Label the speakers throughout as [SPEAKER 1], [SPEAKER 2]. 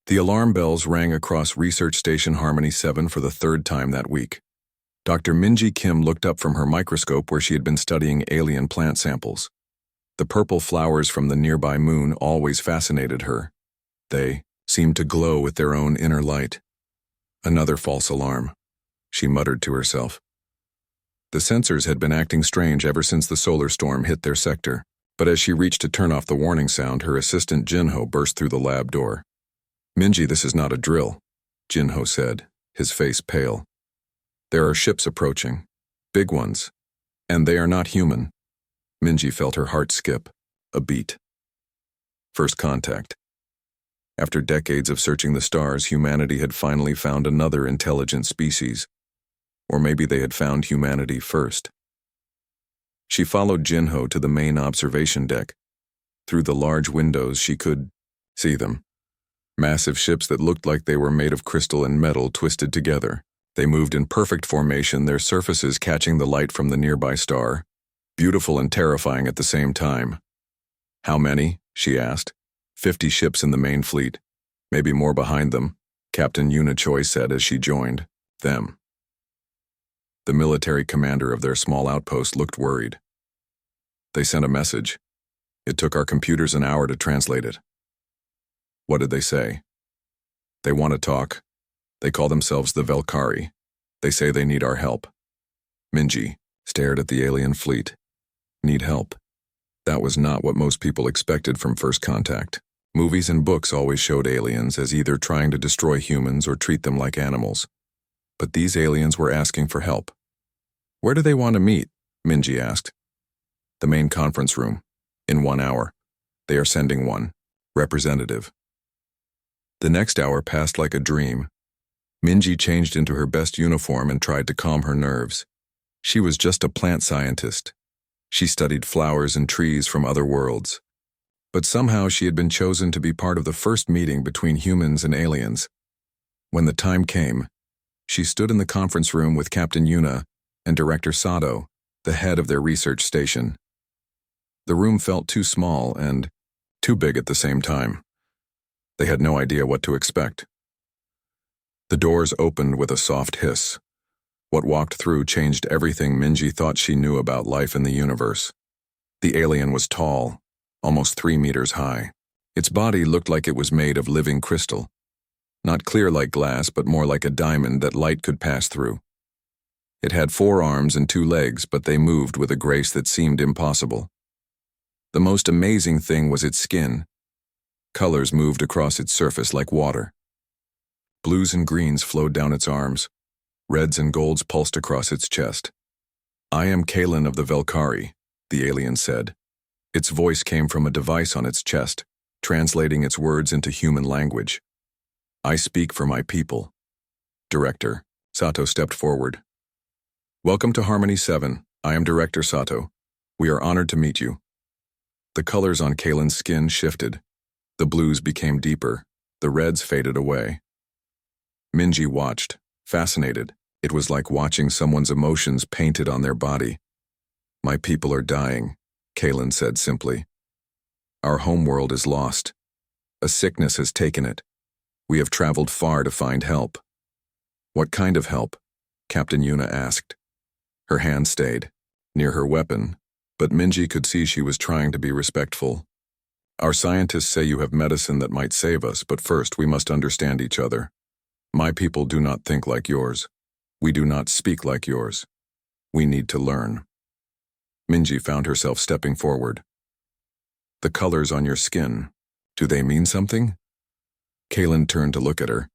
[SPEAKER 1] The alarm bells rang across Research Station Harmony 7 for the third time that week. Dr. Minji Kim looked up from her microscope where she had been studying alien plant samples. The purple flowers from the nearby moon always fascinated her. They seemed to glow with their own inner light. Another false alarm, she muttered to herself. The sensors had been acting strange ever since the solar storm hit their sector, but as she reached to turn off the warning sound, her assistant Jinho burst through the lab door. "Minji, this is not a drill," Jinho said, his face pale. "There are ships approaching, big ones, and they are not human." Minji felt her heart skip, a beat. First contact. After decades of searching the stars, humanity had finally found another intelligent species. Or maybe they had found humanity first. She followed Jinho to the main observation deck. Through the large windows, she could see them. Massive ships that looked like they were made of crystal and metal twisted together. They moved in perfect formation, their surfaces catching the light from the nearby star. Beautiful and terrifying at the same time. "How many?" she asked. 50 ships in the main fleet. Maybe more behind them, Captain Yuna Choi said as she joined them. The military commander of their small outpost looked worried. "They sent a message. It took our computers an hour to translate it." "What did they say?" "They want to talk. They call themselves the Velkari. They say they need our help." Minji stared at the alien fleet. Need help? That was not what most people expected from first contact. Movies and books always showed aliens as either trying to destroy humans or treat them like animals. But these aliens were asking for help. "Where do they want to meet?" Minji asked. "The main conference room. In 1 hour. They are sending one representative." The next hour passed like a dream. Minji changed into her best uniform and tried to calm her nerves. She was just a plant scientist. She studied flowers and trees from other worlds. But somehow she had been chosen to be part of the first meeting between humans and aliens. When the time came, she stood in the conference room with Captain Yuna and Director Sato, the head of their research station. The room felt too small and too big at the same time. They had no idea what to expect. The doors opened with a soft hiss. What walked through changed everything Minji thought she knew about life in the universe. The alien was tall, almost 3 meters high. Its body looked like it was made of living crystal. Not clear like glass, but more like a diamond that light could pass through. It had 4 arms and 2 legs, but they moved with a grace that seemed impossible. The most amazing thing was its skin. Colors moved across its surface like water. Blues and greens flowed down its arms. Reds and golds pulsed across its chest. "I am Kalen of the Velkari," the alien said. Its voice came from a device on its chest, translating its words into human language. "I speak for my people." Director Sato stepped forward. "Welcome to Harmony 7. I am Director Sato. We are honored to meet you." The colors on Kalen's skin shifted. The blues became deeper. The reds faded away. Minji watched, fascinated. It was like watching someone's emotions painted on their body. "My people are dying," Kalen said simply. "Our homeworld is lost. A sickness has taken it. We have traveled far to find help." "What kind of help?" Captain Yuna asked. Her hand stayed, near her weapon, but Minji could see she was trying to be respectful. "Our scientists say you have medicine that might save us, but first we must understand each other. My people do not think like yours. We do not speak like yours. We need to learn." Minji found herself stepping forward. "The colors on your skin, do they mean something?" Kalen turned to look at her.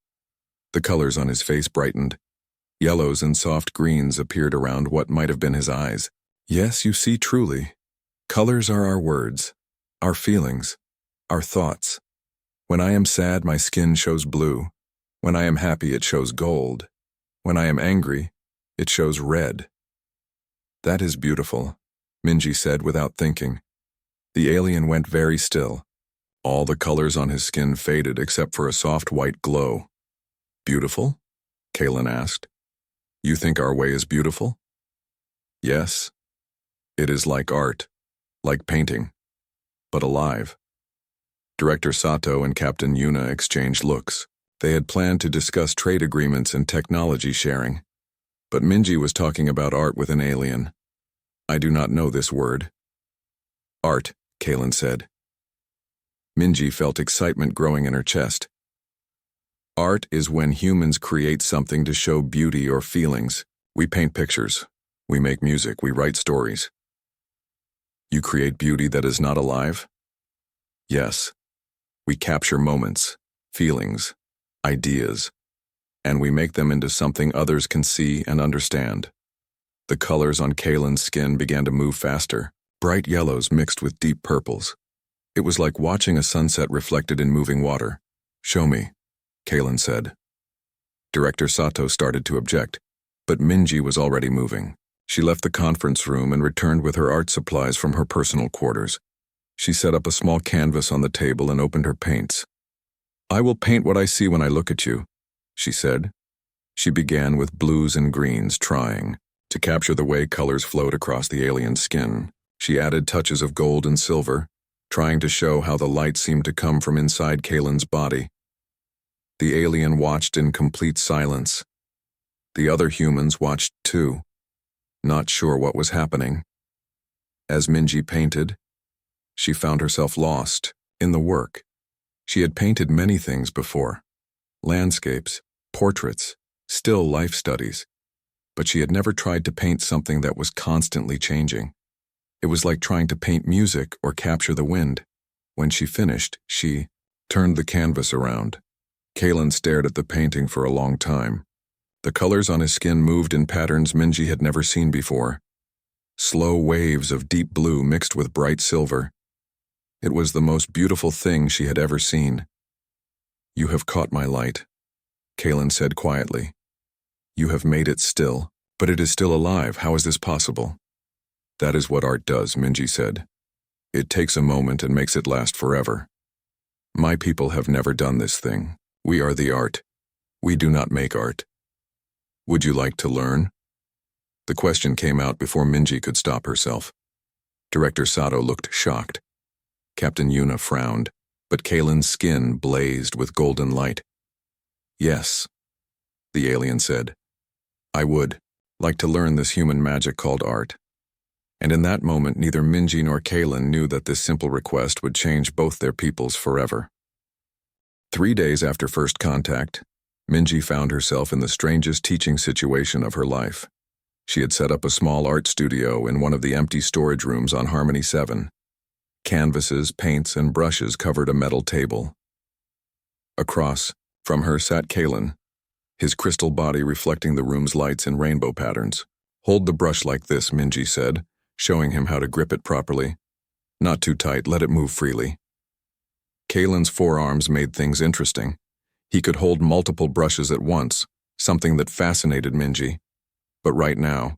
[SPEAKER 1] The colors on his face brightened. Yellows and soft greens appeared around what might have been his eyes. "Yes, you see truly. Colors are our words, our feelings, our thoughts. When I am sad, my skin shows blue. When I am happy, it shows gold. When I am angry, it shows red." "That is beautiful," Minji said without thinking. The alien went very still. All the colors on his skin faded except for a soft white glow. "Beautiful?" Kalen asked. "You think our way is beautiful?" "Yes. It is like art, like painting, but alive." Director Sato and Captain Yuna exchanged looks. They had planned to discuss trade agreements and technology sharing. But Minji was talking about art with an alien. I do not know this word. Art, Kalen said. Minji felt excitement growing in her chest. Art is when humans create something to show beauty or feelings. We paint pictures. We make music. We write stories. You create beauty that is not alive? Yes. We capture moments, feelings, ideas, and we make them into something others can see and understand. The colors on Kalen's skin began to move faster, bright yellows mixed with deep purples. It was like watching a sunset reflected in moving water. Show me, Kalen said. Director Sato started to object, but Minji was already moving. She left the conference room and returned with her art supplies from her personal quarters. She set up a small canvas on the table and opened her paints. I will paint what I see when I look at you, she said. She began with blues and greens, trying to capture the way colors flowed across the alien's skin. She added touches of gold and silver, trying to show how the light seemed to come from inside Kalen's body. The alien watched in complete silence. The other humans watched too, not sure what was happening. As Minji painted, she found herself lost in the work. She had painted many things before: landscapes, portraits, still life studies, but she had never tried to paint something that was constantly changing. It was like trying to paint music or capture the wind. When she finished, she turned the canvas around. Kalen stared at the painting for a long time. The colors on his skin moved in patterns Minji had never seen before. Slow waves of deep blue mixed with bright silver. It was the most beautiful thing she had ever seen. You have caught my light, Kalen said quietly. You have made it still, but it is still alive. How is this possible? That is what art does, Minji said. It takes a moment and makes it last forever. My people have never done this thing. We are the art. We do not make art. Would you like to learn? The question came out before Minji could stop herself. Director Sato looked shocked. Captain Yuna frowned, but Kalen's skin blazed with golden light. Yes, the alien said. I would like to learn this human magic called art. And in that moment, neither Minji nor Kalen knew that this simple request would change both their peoples forever. 3 days after first contact, Minji found herself in the strangest teaching situation of her life. She had set up a small art studio in one of the empty storage rooms on Harmony 7. Canvases, paints, and brushes covered a metal table. Across from her sat Kalen, his crystal body reflecting the room's lights in rainbow patterns. Hold the brush like this, Minji said, showing him how to grip it properly. Not too tight, let it move freely. Kalen's forearms made things interesting. He could hold multiple brushes at once, something that fascinated Minji. But right now,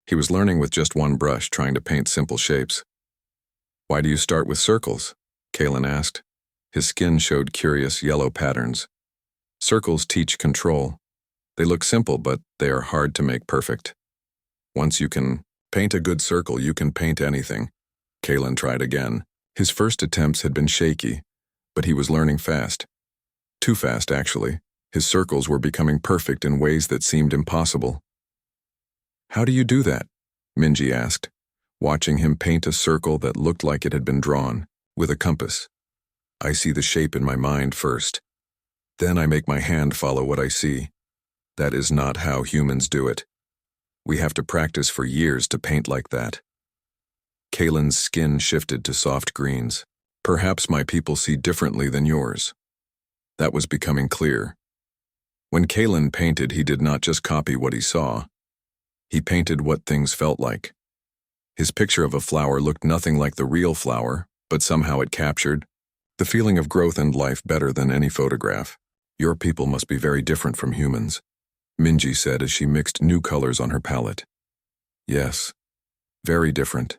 [SPEAKER 1] he was learning with just one brush, trying to paint simple shapes. Why do you start with circles? Kalen asked. His skin showed curious yellow patterns. Circles teach control. They look simple, but they are hard to make perfect. Once you can paint a good circle, you can paint anything. Kalen tried again. His first attempts had been shaky, but he was learning fast. Too fast, actually. His circles were becoming perfect in ways that seemed impossible. How do you do that? Minji asked, watching him paint a circle that looked like it had been drawn, with a compass. I see the shape in my mind first. Then I make my hand follow what I see. That is not how humans do it. We have to practice for years to paint like that. Kalen's skin shifted to soft greens. Perhaps my people see differently than yours. That was becoming clear. When Kalen painted, he did not just copy what he saw. He painted what things felt like. His picture of a flower looked nothing like the real flower, but somehow it captured the feeling of growth and life better than any photograph. Your people must be very different from humans, Minji said as she mixed new colors on her palette. Yes, very different.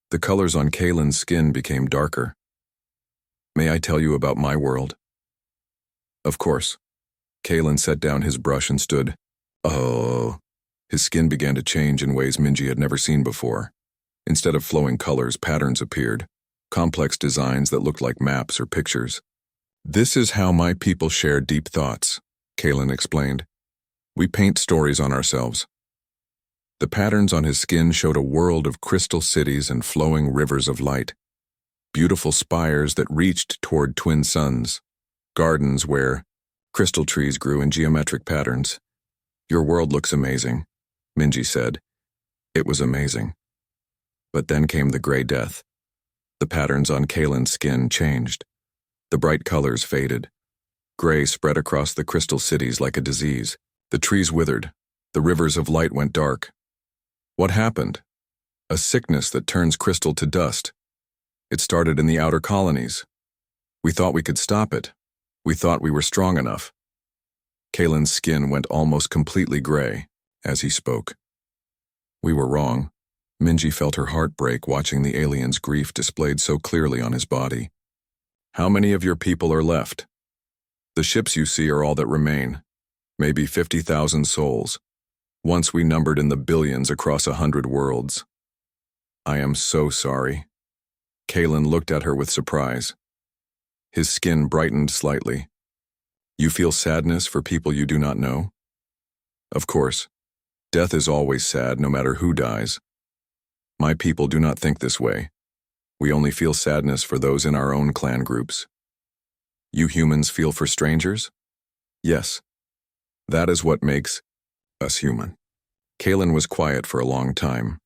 [SPEAKER 1] The colors on Kalen's skin became darker. May I tell you about my world? Of course. Kalen set down his brush and stood. Oh. His skin began to change in ways Minji had never seen before. Instead of flowing colors, patterns appeared. complex designs that looked like maps or pictures. "This is how my people share deep thoughts," Kalen explained. "We paint stories on ourselves." The patterns on his skin showed a world of crystal cities and flowing rivers of light, beautiful spires that reached toward twin suns, gardens where crystal trees grew in geometric patterns. "Your world looks amazing," Minji said. It was amazing. But then came the gray death. The patterns on Kalen's skin changed. The bright colors faded. Gray spread across the crystal cities like a disease. The trees withered. The rivers of light went dark. What happened? A sickness that turns crystal to dust. It started in the outer colonies. We thought we could stop it. We thought we were strong enough. Kalen's skin went almost completely gray as he spoke. We were wrong. Minji felt her heart break watching the alien's grief displayed so clearly on his body. "How many of your people are left?" "The ships you see are all that remain. Maybe 50,000 souls. Once we numbered in the billions across 100 worlds." "I am so sorry." Kalen looked at her with surprise. His skin brightened slightly. "You feel sadness for people you do not know?" "Of course. Death is always sad, no matter who dies. My people do not think this way. We only feel sadness for those in our own clan groups." "You humans feel for strangers?" "Yes. That is what makes us human." Kalen was quiet for a long time.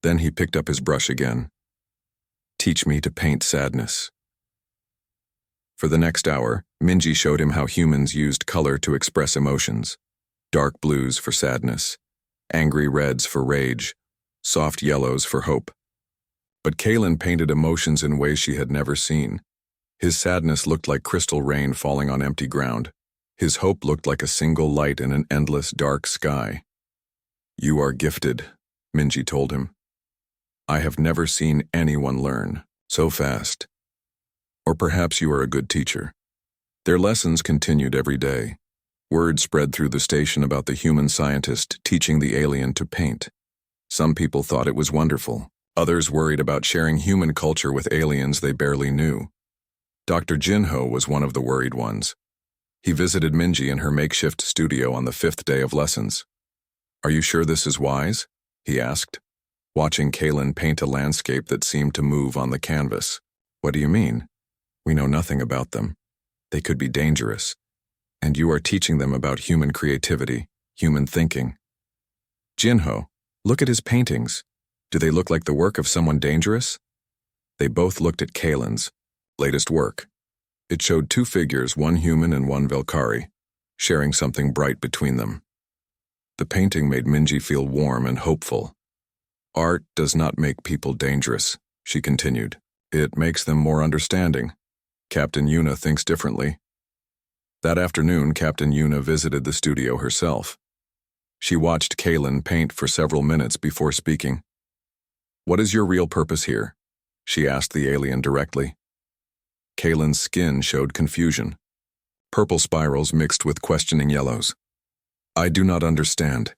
[SPEAKER 1] Then he picked up his brush again. "Teach me to paint sadness." For the next hour, Minji showed him how humans used color to express emotions. Dark blues for sadness, angry reds for rage, soft yellows for hope. But Kalen painted emotions in ways she had never seen. His sadness looked like crystal rain falling on empty ground. His hope looked like a single light in an endless dark sky. "You are gifted," Minji told him. "I have never seen anyone learn so fast. Or perhaps you are a good teacher." Their lessons continued every day. Word spread through the station about the human scientist teaching the alien to paint. Some people thought it was wonderful. Others worried about sharing human culture with aliens they barely knew. Dr. Jinho was one of the worried ones. He visited Minji in her makeshift studio on the 5th day of lessons. "Are you sure this is wise?" he asked, watching Kalen paint a landscape that seemed to move on the canvas. "What do you mean? We know nothing about them. They could be dangerous. And you are teaching them about human creativity, human thinking." "Jinho, look at his paintings. Do they look like the work of someone dangerous?" They both looked at Kalen's latest work. It showed two figures, one human and one Velkari, sharing something bright between them. The painting made Minji feel warm and hopeful. "Art does not make people dangerous," she continued. "It makes them more understanding. Captain Yuna thinks differently." That afternoon, Captain Yuna visited the studio herself. She watched Kalen paint for several minutes before speaking. "What is your real purpose here?" she asked the alien directly. Kalen's skin showed confusion. Purple spirals mixed with questioning yellows. "I do not understand.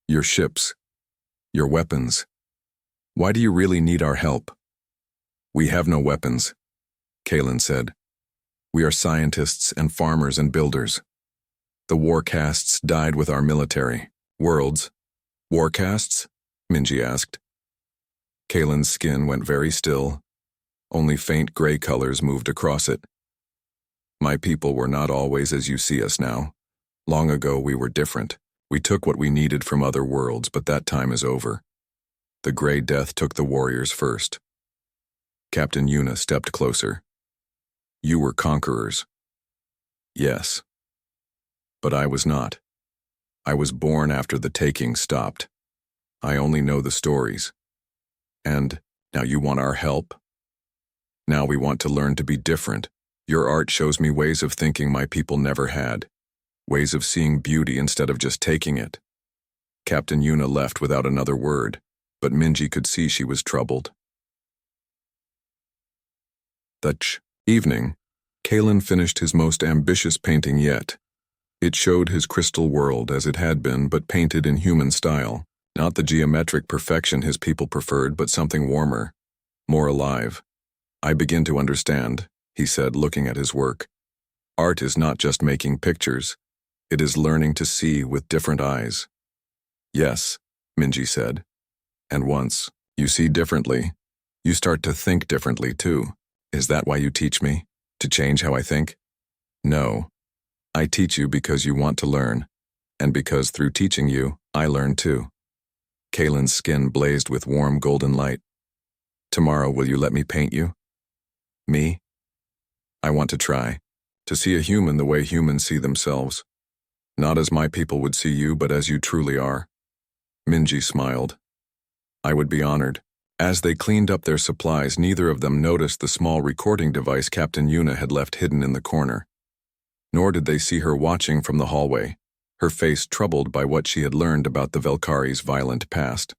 [SPEAKER 1] Your ships. Your weapons. Why do you really need our help?" "We have no weapons," Kalen said. "We are scientists and farmers and builders. The war castes died with our military. Worlds." "War castes?" Minji asked. Kalen's skin went very still. Only faint gray colors moved across it. "My people were not always as you see us now. Long ago we were different. We took what we needed from other worlds, but that time is over. The gray death took the warriors first." Captain Yuna stepped closer. "You were conquerors." "Yes. But I was not. I was born after the taking stopped. I only know the stories. And now you want our help? Now we want to learn to be different. Your art shows me ways of thinking my people never had. Ways of seeing beauty instead of just taking it." Captain Yuna left without another word, but Minji could see she was troubled. That evening, Kalen finished his most ambitious painting yet. It showed his crystal world as it had been, but painted in human style. Not the geometric perfection his people preferred, but something warmer, more alive. I begin to understand, he said, looking at his work. Art is not just making pictures. It is learning to see with different eyes. Yes, Minji said. And once you see differently, you start to think differently too. Is that why you teach me? To change how I think? No. I teach you because you want to learn, and because through teaching you, I learn too. Kaylin's skin blazed with warm golden light. Tomorrow, will you let me paint you? Me? I want to try. To see a human the way humans see themselves. Not as my people would see you, but as you truly are. Minji smiled. I would be honored. As they cleaned up their supplies, neither of them noticed the small recording device Captain Yuna had left hidden in the corner. Nor did they see her watching from the hallway, her face troubled by what she had learned about the Velkari's violent past.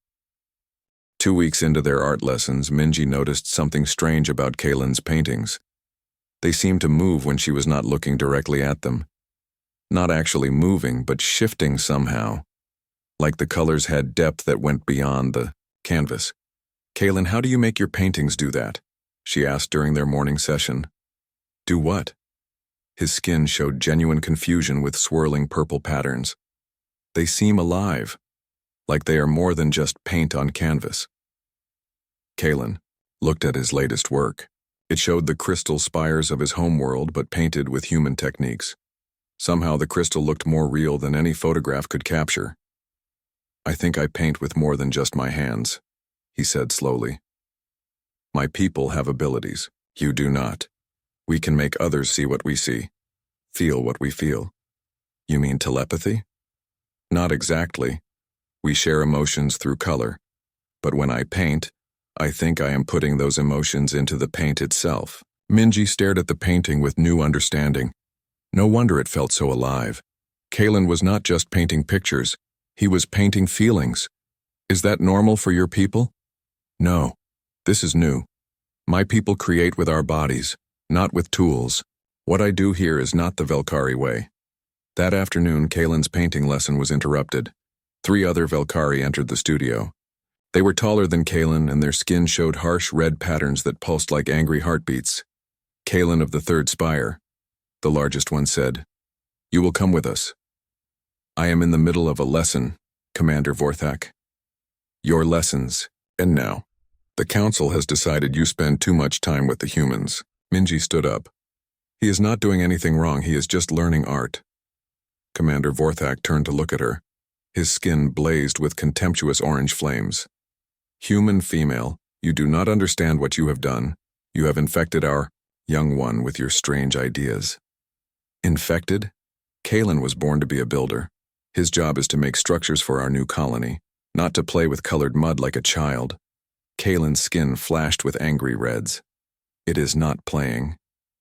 [SPEAKER 1] 2 weeks into their art lessons, Minji noticed something strange about Kaylin's paintings. They seemed to move when she was not looking directly at them. Not actually moving, but shifting somehow. Like the colors had depth that went beyond the canvas. Kaylin, how do you make your paintings do that? She asked during their morning session. Do what? His skin showed genuine confusion with swirling purple patterns. They seem alive, like they are more than just paint on canvas. Kaylin looked at his latest work. It showed the crystal spires of his homeworld but painted with human techniques. Somehow the crystal looked more real than any photograph could capture. I think I paint with more than just my hands, he said slowly. My people have abilities. You do not. We can make others see what we see, feel what we feel. You mean telepathy? Not exactly. We share emotions through color. But when I paint, I think I am putting those emotions into the paint itself. Minji stared at the painting with new understanding. No wonder it felt so alive. Kaylin was not just painting pictures. He was painting feelings. Is that normal for your people? No. This is new. My people create with our bodies, not with tools. What I do here is not the Velkari way. That afternoon, Kaylin's painting lesson was interrupted. 3 other Velkari entered the studio. They were taller than Kaylin, and their skin showed harsh red patterns that pulsed like angry heartbeats. Kaylin of the 3rd spire, the largest one, said, You will come with us. I am in the middle of a lesson, Commander Vorthak. Your lessons, and now. The council has decided you spend too much time with the humans. Minji stood up. He is not doing anything wrong, he is just learning art. Commander Vorthak turned to look at her. His skin blazed with contemptuous orange flames. Human female, you do not understand what you have done. You have infected our young one with your strange ideas. Infected? Kaylin was born to be a builder. His job is to make structures for our new colony, not to play with colored mud like a child. Kaylin's skin flashed with angry reds. It is not playing.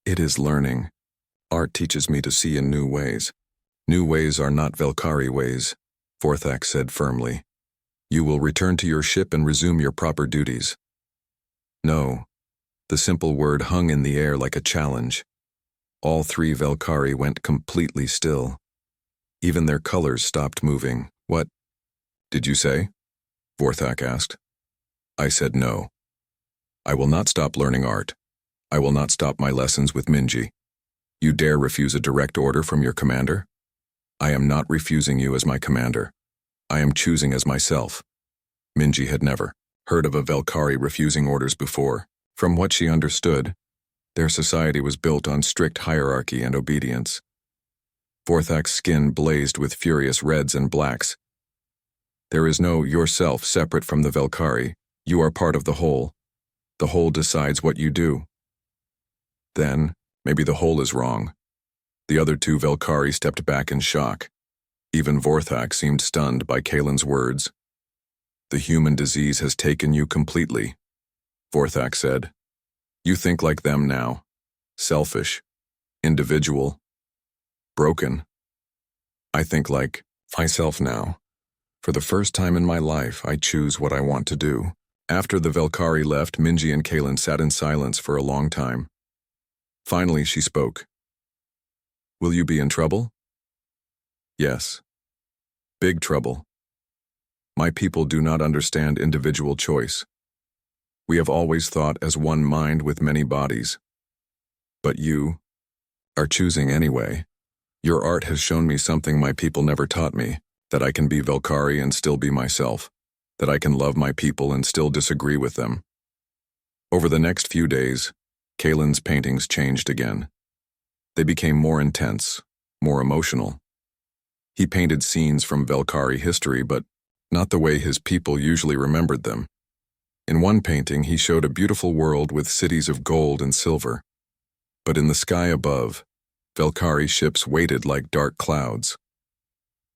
[SPEAKER 1] It is learning. Art teaches me to see in new ways. New ways are not Velkari ways, Vorthak said firmly. You will return to your ship and resume your proper duties. No. The simple word hung in the air like a challenge. All 3 Velkari went completely still. Even their colors stopped moving. What did you say? Vorthak asked. I said no. I will not stop learning art. I will not stop my lessons with Minji. You dare refuse a direct order from your commander? I am not refusing you as my commander. I am choosing as myself. Minji had never heard of a Velkari refusing orders before. From what she understood, their society was built on strict hierarchy and obedience. Vorthak's skin blazed with furious reds and blacks. There is no yourself separate from the Velkari. You are part of the whole. The whole decides what you do. Then, maybe the whole is wrong. The other 2 Velkari stepped back in shock. Even Vorthak seemed stunned by Kaylin's words. The human disease has taken you completely, Vorthak said. You think like them now. Selfish. Individual. Broken. I think like myself now. For the first time in my life, I choose what I want to do. After the Velkari left, Minji and Kaylin sat in silence for a long time. Finally, she spoke. Will you be in trouble? Yes. Big trouble. My people do not understand individual choice. We have always thought as one mind with many bodies. But you are choosing anyway. Your art has shown me something my people never taught me, that I can be Velkari and still be myself, that I can love my people and still disagree with them. Over the next few days, Kalen's paintings changed again. They became more intense, more emotional. He painted scenes from Velkari history, but not the way his people usually remembered them. In one painting, he showed a beautiful world with cities of gold and silver. But in the sky above, Velkari ships waited like dark clouds.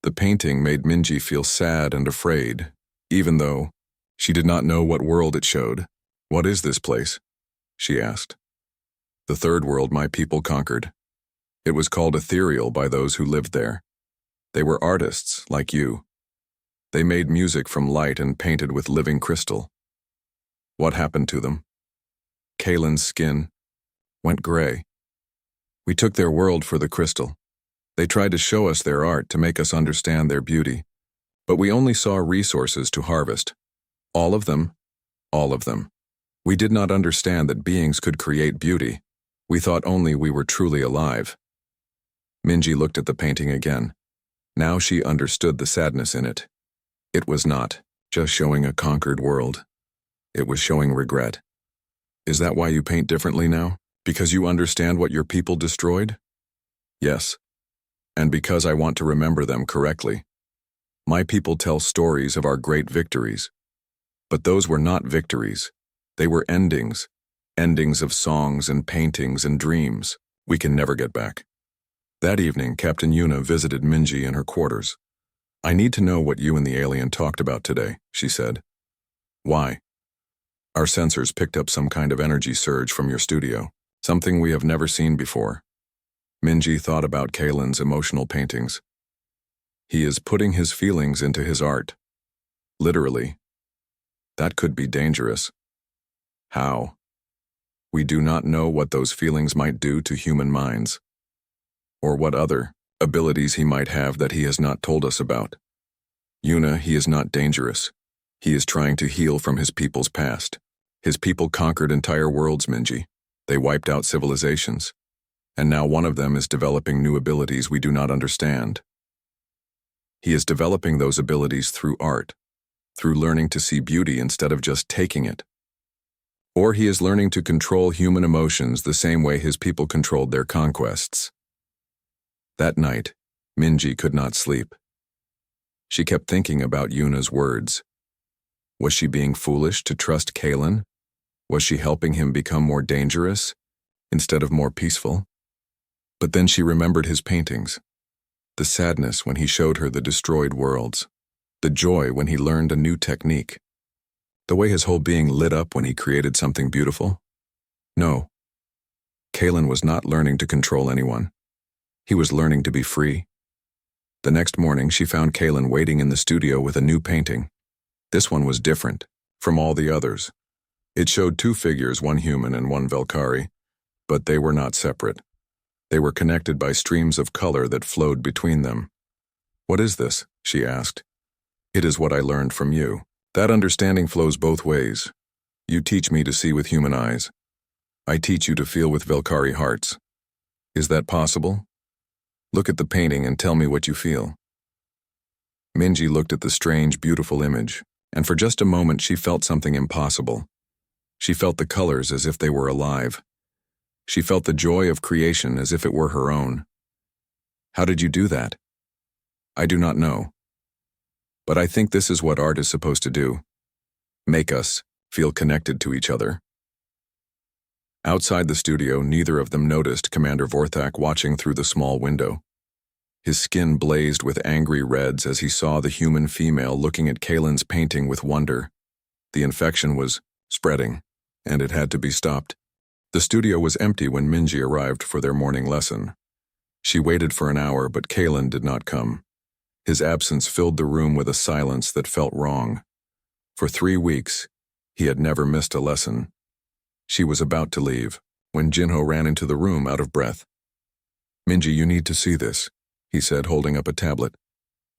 [SPEAKER 1] The painting made Minji feel sad and afraid, even though she did not know what world it showed. "What is this place?" she asked. "The third world my people conquered. It was called ethereal by those who lived there. They were artists, like you. They made music from light and painted with living crystal." "What happened to them?" Kalen's skin went gray. "We took their world for the crystal. They tried to show us their art to make us understand their beauty. But we only saw resources to harvest. All of them. All of them. We did not understand that beings could create beauty. We thought only we were truly alive." Minji looked at the painting again. Now she understood the sadness in it. It was not just showing a conquered world. It was showing regret. "Is that why you paint differently now? Because you understand what your people destroyed?" "Yes. And because I want to remember them correctly. My people tell stories of our great victories. But those were not victories. They were endings. Endings of songs and paintings and dreams we can never get back." That evening, Captain Yuna visited Minji in her quarters. "I need to know what you and the alien talked about today," she said. "Why?" "Our sensors picked up some kind of energy surge from your studio. Something we have never seen before." Minji thought about Kalen's emotional paintings. He is putting his feelings into his art. Literally. That could be dangerous. How? We do not know what those feelings might do to human minds, or what other abilities he might have that he has not told us about. Yuna, he is not dangerous. He is trying to heal from his people's past. His people conquered entire worlds, Minji. They wiped out civilizations. And now one of them is developing new abilities we do not understand. He is developing those abilities through art, through learning to see beauty instead of just taking it. Or he is learning to control human emotions the same way his people controlled their conquests. That night, Minji could not sleep. She kept thinking about Yuna's words. Was she being foolish to trust Kalen? Was she helping him become more dangerous instead of more peaceful? But then she remembered his paintings. The sadness when he showed her the destroyed worlds. The joy when he learned a new technique. The way his whole being lit up when he created something beautiful. No. Kalen was not learning to control anyone. He was learning to be free. The next morning, she found Kalen waiting in the studio with a new painting. This one was different from all the others. It showed two figures, one human and one Velkari, but they were not separate. They were connected by streams of color that flowed between them. "What is this?" she asked. "It is what I learned from you. That understanding flows both ways. You teach me to see with human eyes. I teach you to feel with Velkari hearts. Is that possible? Look at the painting and tell me what you feel." Minji looked at the strange, beautiful image, and for just a moment she felt something impossible. She felt the colors as if they were alive. She felt the joy of creation as if it were her own. "How did you do that?" "I do not know. But I think this is what art is supposed to do. Make us feel connected to each other." Outside the studio, neither of them noticed Commander Vorthak watching through the small window. His skin blazed with angry reds as he saw the human female looking at Kalen's painting with wonder. The infection was spreading, and it had to be stopped. The studio was empty when Minji arrived for their morning lesson. She waited for an hour, but Kalen did not come. His absence filled the room with a silence that felt wrong. For 3 weeks, he had never missed a lesson. She was about to leave, when Jinho ran into the room out of breath. "Minji, you need to see this," he said, holding up a tablet.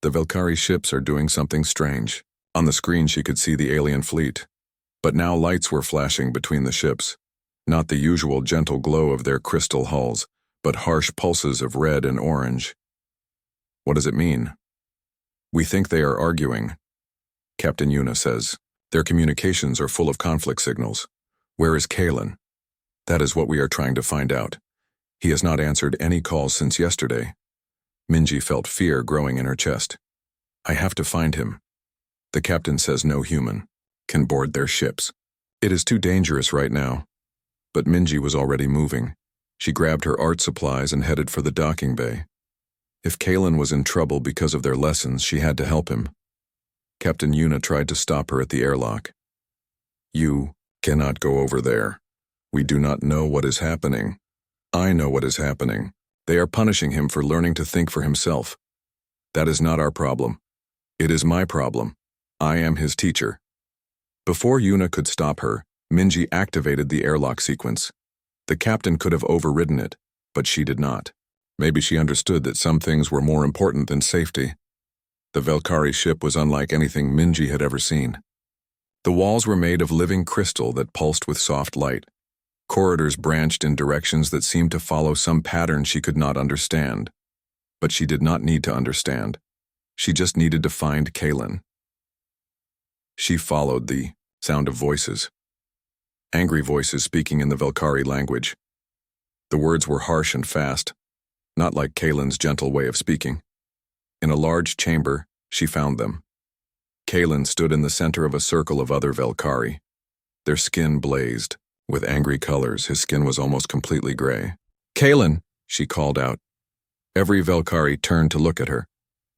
[SPEAKER 1] "The Velkari ships are doing something strange." On the screen she could see the alien fleet. But now lights were flashing between the ships, not the usual gentle glow of their crystal hulls, but harsh pulses of red and orange. What does it mean? We think they are arguing, Captain Una says. Their communications are full of conflict signals. Where is Kalen? That is what we are trying to find out. He has not answered any calls since yesterday. Minji felt fear growing in her chest. I have to find him. The captain says no human can board their ships. It is too dangerous right now. But Minji was already moving. She grabbed her art supplies and headed for the docking bay. If Kalen was in trouble because of their lessons, she had to help him. Captain Una tried to stop her at the airlock. You cannot go over there. We do not know what is happening. I know what is happening. They are punishing him for learning to think for himself. That is not our problem. It is my problem. I am his teacher. Before Una could stop her, Minji activated the airlock sequence. The captain could have overridden it, but she did not. Maybe she understood that some things were more important than safety. The Velkari ship was unlike anything Minji had ever seen. The walls were made of living crystal that pulsed with soft light. Corridors branched in directions that seemed to follow some pattern she could not understand. But she did not need to understand. She just needed to find Kalen. She followed the sound of voices. Angry voices speaking in the Velkari language. The words were harsh and fast, not like Kalen's gentle way of speaking. In a large chamber, she found them. Kalen stood in the center of a circle of other Velkari. Their skin blazed. With angry colors, his skin was almost completely gray. Kalen, she called out. Every Velkari turned to look at her.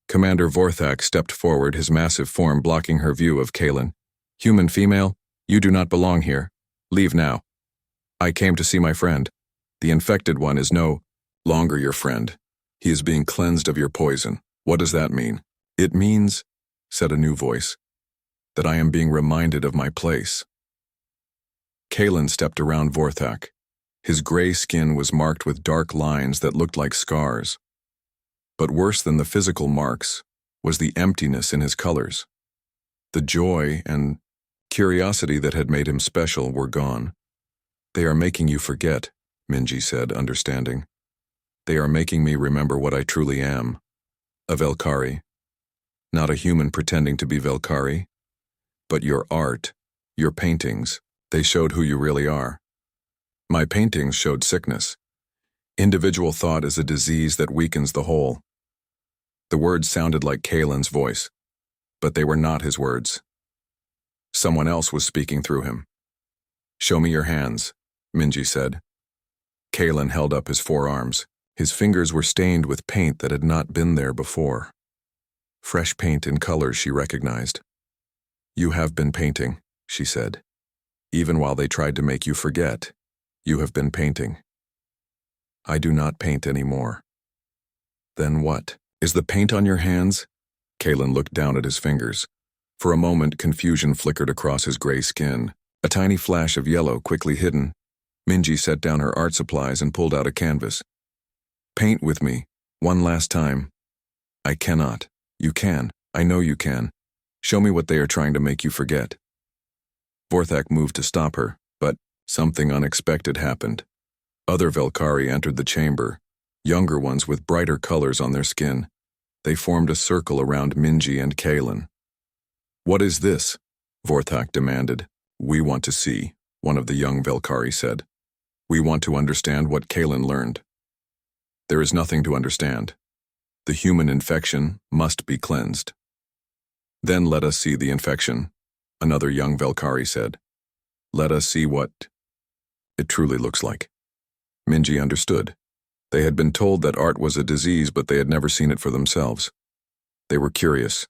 [SPEAKER 1] Commander Vorthak stepped forward, his massive form blocking her view of Kalen. Human female, you do not belong here. Leave now. I came to see my friend. The infected one is no longer your friend. He is being cleansed of your poison. What does that mean? It means, said a new voice, that I am being reminded of my place. Kalen stepped around Vorthak. His gray skin was marked with dark lines that looked like scars. But worse than the physical marks was the emptiness in his colors. The joy and curiosity that had made him special were gone. They are making you forget, Minji said, understanding. They are making me remember what I truly am. A Velkari. Not a human pretending to be Velkari, but your art, your paintings, they showed who you really are. My paintings showed sickness. Individual thought is a disease that weakens the whole. The words sounded like Kalen's voice, but they were not his words. Someone else was speaking through him. Show me your hands, Minji said. Kalen held up his forearms. His fingers were stained with paint that had not been there before. Fresh paint in colors she recognized. You have been painting, she said. Even while they tried to make you forget, you have been painting. I do not paint anymore. Then what? Is the paint on your hands? Kalen looked down at his fingers. For a moment, confusion flickered across his gray skin. A tiny flash of yellow quickly hidden. Minji set down her art supplies and pulled out a canvas. Paint with me, one last time. I cannot. You can. I know you can. Show me what they are trying to make you forget. Vorthak moved to stop her, but something unexpected happened. Other Velkari entered the chamber, younger ones with brighter colors on their skin. They formed a circle around Minji and Kalen. What is this? Vorthak demanded. We want to see, one of the young Velkari said. We want to understand what Kalen learned. There is nothing to understand. The human infection must be cleansed. Then let us see the infection, another young Velkari said. Let us see what it truly looks like. Minji understood. They had been told that art was a disease, but they had never seen it for themselves. They were curious.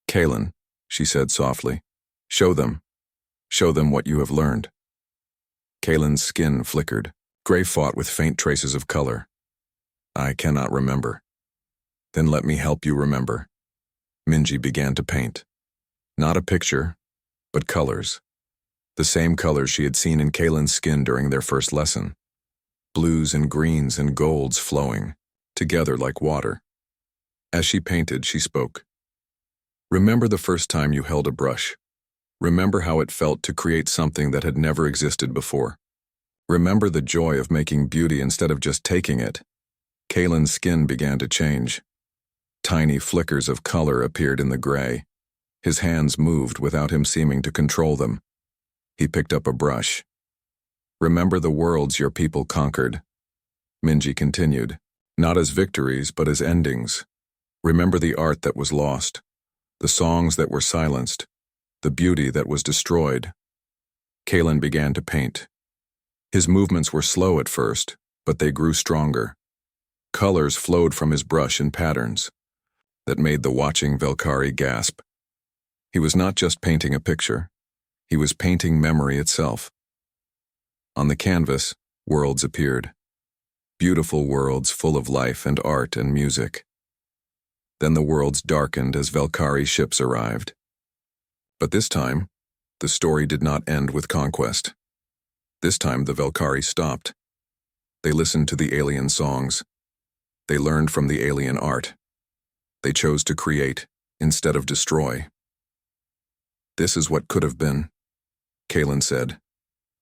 [SPEAKER 1] Kalen, she said softly, show them what you have learned. Kalen's skin flickered. Gray fought with faint traces of color. I cannot remember. Then let me help you remember. Minji began to paint. Not a picture, but colors. The same colors she had seen in Kalen's skin during their first lesson. Blues and greens and golds flowing, together like water. As she painted, she spoke. Remember the first time you held a brush. Remember how it felt to create something that had never existed before. Remember the joy of making beauty instead of just taking it. Kalen's skin began to change. Tiny flickers of color appeared in the gray. His hands moved without him seeming to control them. He picked up a brush. Remember the worlds your people conquered. Minji continued, not as victories but as endings. Remember the art that was lost, the songs that were silenced, the beauty that was destroyed. Kalen began to paint. His movements were slow at first, but they grew stronger. Colors flowed from his brush in patterns that made the watching Valkyrie gasp. He was not just painting a picture, he was painting memory itself. On the canvas, worlds appeared. Beautiful worlds full of life and art and music. Then the worlds darkened as Valkyrie ships arrived. But this time, the story did not end with conquest. This time the Valkyrie stopped. They listened to the alien songs. They learned from the alien art. They chose to create instead of destroy. This is what could have been, Kalen said,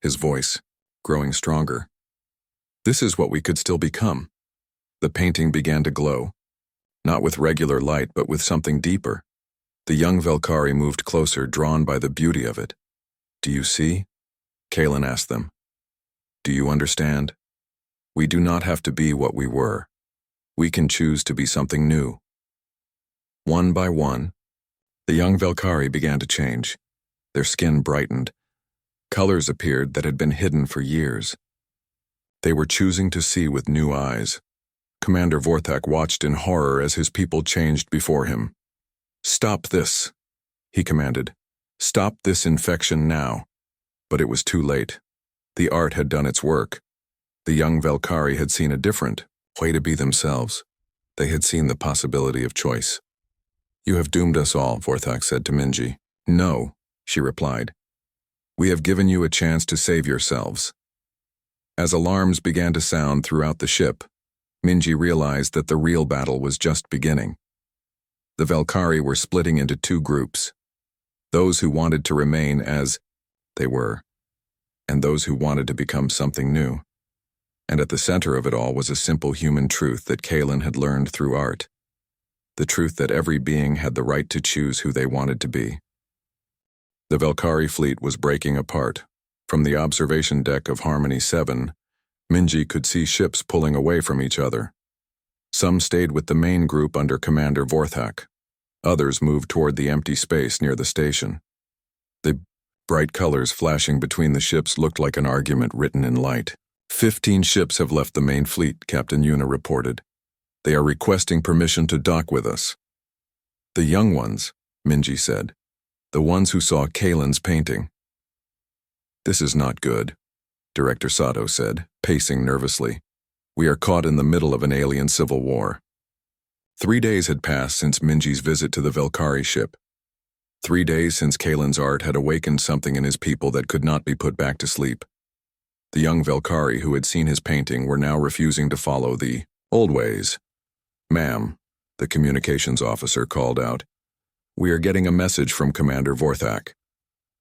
[SPEAKER 1] his voice growing stronger. This is what we could still become. The painting began to glow, not with regular light but with something deeper. The young Valkyrie moved closer, drawn by the beauty of it. Do you see? Kalen asked them. Do you understand? We do not have to be what we were. We can choose to be something new. One by one, the young Valkyrie began to change. Their skin brightened. Colors appeared that had been hidden for years. They were choosing to see with new eyes. Commander Vorthak watched in horror as his people changed before him. Stop this, he commanded. Stop this infection now. But it was too late. The art had done its work. The young Valkyrie had seen a different way to be themselves. They had seen the possibility of choice. You have doomed us all, Vorthak said to Minji. No, she replied. We have given you a chance to save yourselves. As alarms began to sound throughout the ship, Minji realized that the real battle was just beginning. The Valkyrie were splitting into two groups. Those who wanted to remain as they were, and those who wanted to become something new. And at the center of it all was a simple human truth that Kalen had learned through art. The truth that every being had the right to choose who they wanted to be. The Valkyrie fleet was breaking apart. From the observation deck of Harmony 7, Minji could see ships pulling away from each other. Some stayed with the main group under Commander Vorthak. Others moved toward the empty space near the station. The bright colors flashing between the ships looked like an argument written in light. 15 ships have left the main fleet, Captain Yuna reported. They are requesting permission to dock with us. The young ones, Minji said. The ones who saw Kalen's painting. This is not good, Director Sato said, pacing nervously. We are caught in the middle of an alien civil war. 3 days had passed since Minji's visit to the Valkyrie ship. 3 days since Kalen's art had awakened something in his people that could not be put back to sleep. The young Valkyrie who had seen his painting were now refusing to follow the old ways. Ma'am, the communications officer called out. We are getting a message from Commander Vorthak.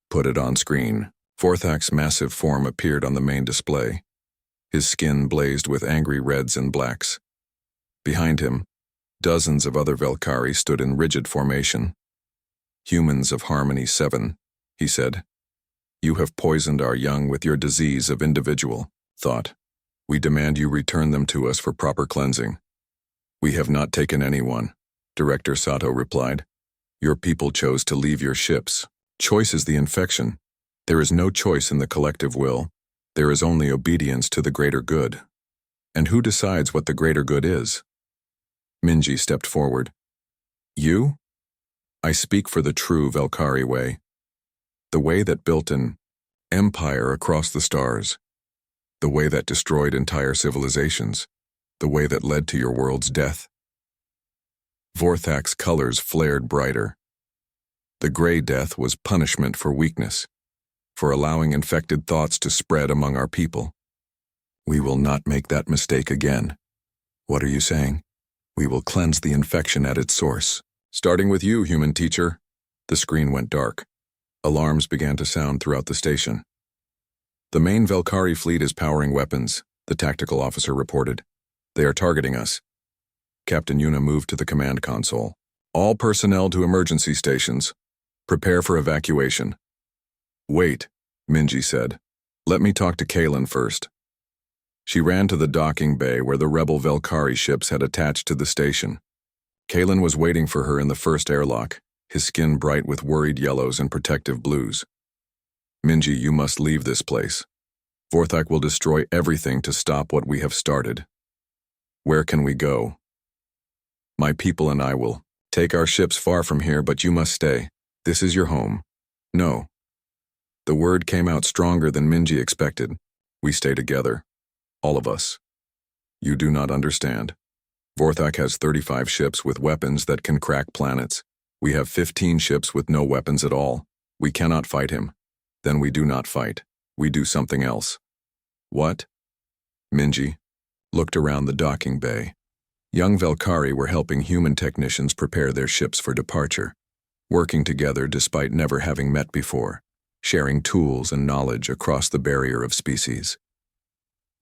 [SPEAKER 1] Put it on screen. Vorthak's massive form appeared on the main display. His skin blazed with angry reds and blacks. Behind him, dozens of other Valkyrie stood in rigid formation. Humans of Harmony 7, he said. You have poisoned our young with your disease of individual thought. We demand you return them to us for proper cleansing. We have not taken anyone, Director Sato replied. Your people chose to leave your ships. Choice is the infection. There is no choice in the collective will. There is only obedience to the greater good. And who decides what the greater good is? Minji stepped forward. You? I speak for the true Valkyrie way. The way that built an empire across the stars. The way that destroyed entire civilizations. The way that led to your world's death. Vorthak's colors flared brighter. The gray death was punishment for weakness, for allowing infected thoughts to spread among our people. We will not make that mistake again. What are you saying? We will cleanse the infection at its source. Starting with you, human teacher. The screen went dark. Alarms began to sound throughout the station. "The main Velkari fleet is powering weapons," the tactical officer reported. "They are targeting us." Captain Yuna moved to the command console. "All personnel to emergency stations. Prepare for evacuation." "Wait," Minji said. "Let me talk to Kaylin first." She ran to the docking bay where the rebel Velkari ships had attached to the station. Kaylin was waiting for her in the first airlock, his skin bright with worried yellows and protective blues. "Minji, you must leave this place. Vorthak will destroy everything to stop what we have started." "Where can we go?" "My people and I will take our ships far from here, but you must stay. This is your home." "No." The word came out stronger than Minji expected. "We stay together. All of us. You do not understand. Vorthak has 35 ships with weapons that can crack planets. We have 15 ships with no weapons at all. We cannot fight him. Then we do not fight. We do something else." "What?" Minji looked around the docking bay. Young Velkari were helping human technicians prepare their ships for departure, working together despite never having met before, sharing tools and knowledge across the barrier of species.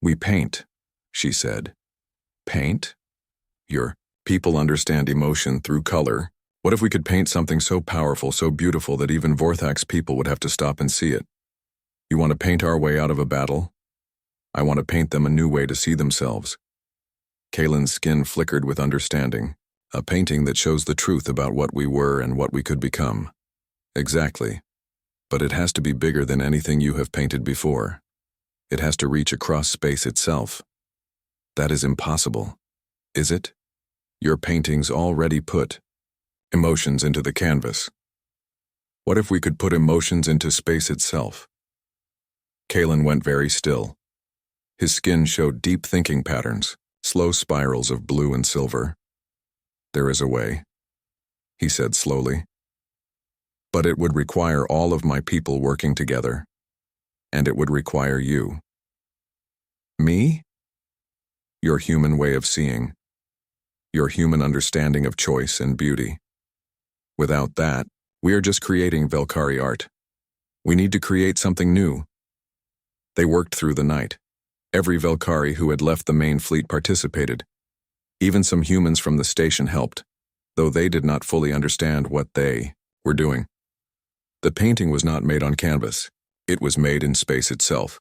[SPEAKER 1] "We paint," she said. "Paint? Your people understand emotion through color. What if we could paint something so powerful, so beautiful that even Vorthak's people would have to stop and see it? You want to paint our way out of a battle? I want to paint them a new way to see themselves." Kaylin's skin flickered with understanding, a painting that shows the truth about what we were and what we could become. "Exactly. But it has to be bigger than anything you have painted before. It has to reach across space itself." "That is impossible." "Is it? Your paintings already put emotions into the canvas. What if we could put emotions into space itself?" Kaylin went very still. His skin showed deep thinking patterns, slow spirals of blue and silver. "There is a way," he said slowly. "But it would require all of my people working together. And it would require you." "Me?" "Your human way of seeing. Your human understanding of choice and beauty. Without that, we are just creating Velkari art. We need to create something new." They worked through the night. Every Velkari who had left the main fleet participated. Even some humans from the station helped, though they did not fully understand what they were doing. The painting was not made on canvas. It was made in space itself,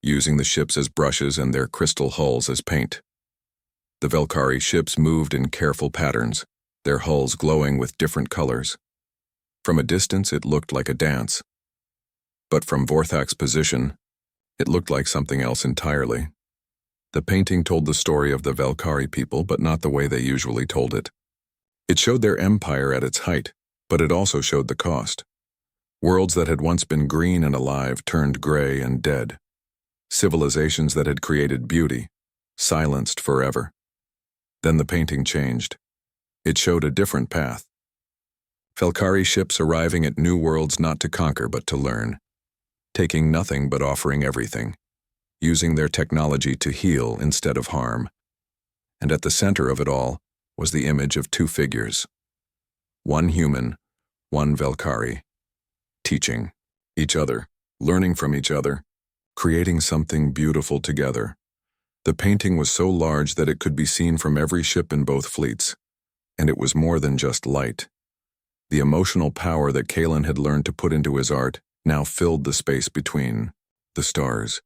[SPEAKER 1] using the ships as brushes and their crystal hulls as paint. The Velkari ships moved in careful patterns, their hulls glowing with different colors. From a distance, it looked like a dance. But from Vorthak's position, it looked like something else entirely. The painting told the story of the Velkari people, but not the way they usually told it. It showed their empire at its height, but it also showed the cost. Worlds that had once been green and alive turned gray and dead. Civilizations that had created beauty, silenced forever. Then the painting changed. It showed a different path. Velkari ships arriving at new worlds not to conquer but to learn, taking nothing but offering everything, using their technology to heal instead of harm. And at the center of it all was the image of two figures. One human, one Velkari, teaching each other, learning from each other, creating something beautiful together. The painting was so large that it could be seen from every ship in both fleets, and it was more than just light. The emotional power that Kaylin had learned to put into his art now filled the space between the stars.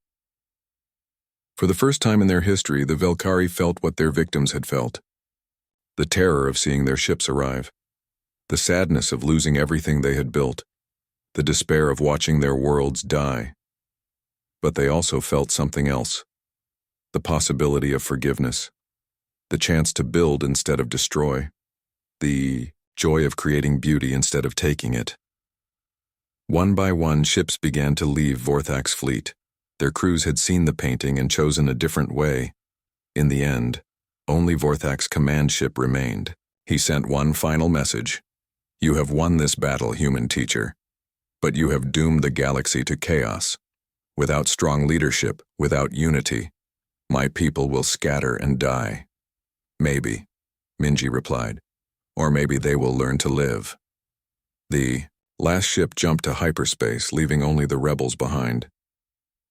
[SPEAKER 1] For the first time in their history, the Velkari felt what their victims had felt. The terror of seeing their ships arrive, the sadness of losing everything they had built, the despair of watching their worlds die. But they also felt something else, the possibility of forgiveness, the chance to build instead of destroy, the joy of creating beauty instead of taking it. One by one, ships began to leave Vorthak's fleet. Their crews had seen the painting and chosen a different way. In the end, only Vorthak's command ship remained. He sent one final message. "You have won this battle, human teacher, but you have doomed the galaxy to chaos. Without strong leadership, without unity, my people will scatter and die." "Maybe," Minji replied. "Or maybe they will learn to live." The Last ship jumped to hyperspace, leaving only the rebels behind.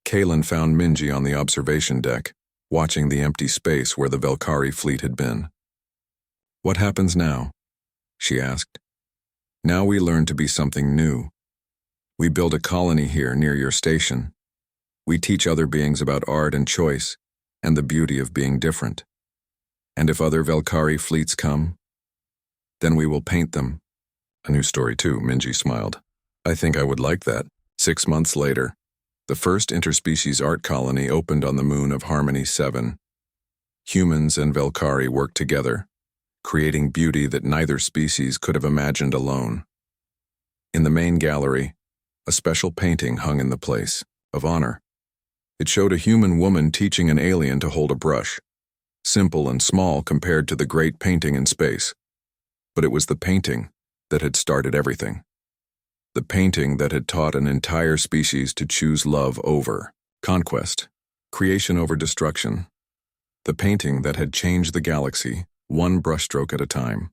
[SPEAKER 1] Kaylin found Minji on the observation deck, watching the empty space where the Velkari fleet had been. "What happens now?" she asked. "Now we learn to be something new. We build a colony here near your station. We teach other beings about art and choice, and the beauty of being different. And if other Velkari fleets come, then we will paint them." "A new story too," Minji smiled. "I think I would like that." 6 months later, the first interspecies art colony opened on the moon of Harmony 7. Humans and Velkari worked together, creating beauty that neither species could have imagined alone. In the main gallery, a special painting hung in the place of honor. It showed a human woman teaching an alien to hold a brush, simple and small compared to the great painting in space. But it was the painting that had started everything. The painting that had taught an entire species to choose love over conquest, creation over destruction. The painting that had changed the galaxy, one brushstroke at a time.